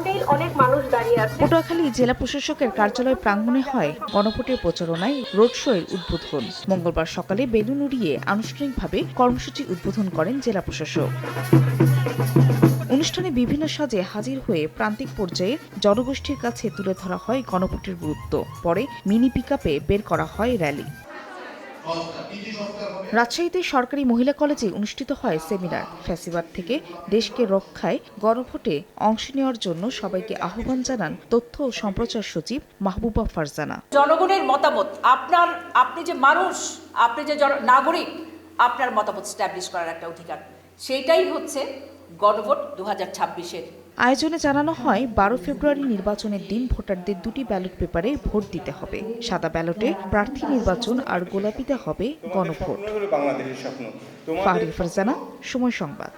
সামনেই অনেক মানুষ দাঁড়িয়ে আছে। পটুয়াখালী জেলা প্রশাসকের কার্যালয় প্রাঙ্গণে হয় গণভোটের প্রচারণায় রোড শো এর উদ্বোধন। মঙ্গলবার সকালে বেলুন উড়িয়ে আনুষ্ঠানিকভাবে কর্মসূচি উদ্বোধন করেন জেলা প্রশাসক। অনুষ্ঠানে বিভিন্ন সাজে হাজির হয়ে প্রান্তিক পর্যায়ে জনগোষ্ঠীর কাছে তুলে ধরা হয় গণভোটের গুরুত্ব। পরে মিনি পিকআপে বের করা হয় র্যালি। রাজশাহীতে সরকারি মহিলা কলেজে অনুষ্ঠিত হয় সেমিনার। ফ্যাসিবাদ থেকে দেশকে রক্ষায় গণভোটে অংশ নেওয়ার জন্য সবাইকে আহ্বান জানান তথ্য ও সম্প্রচার সচিব মাহবুবা ফারজানা। জনগণের মতামত, আপনি যে মানুষ, আপনি যে নাগরিক, আপনার মতামত স্ট্যাবলিশ করার একটা অধিকার, সেইটাই হচ্ছে গণভোট 2026-এর। আয়োজনে জানানো হয় 12 ফেব্রুয়ারি নির্বাচনের দিন ভোটারদের দুটি ব্যালট পেপারে ভোট দিতে হবে। সাদা ব্যালটে প্রার্থী নির্বাচন আর গোলাপিতে হবে গণভোট। ফারজানা, সময় সংবাদ।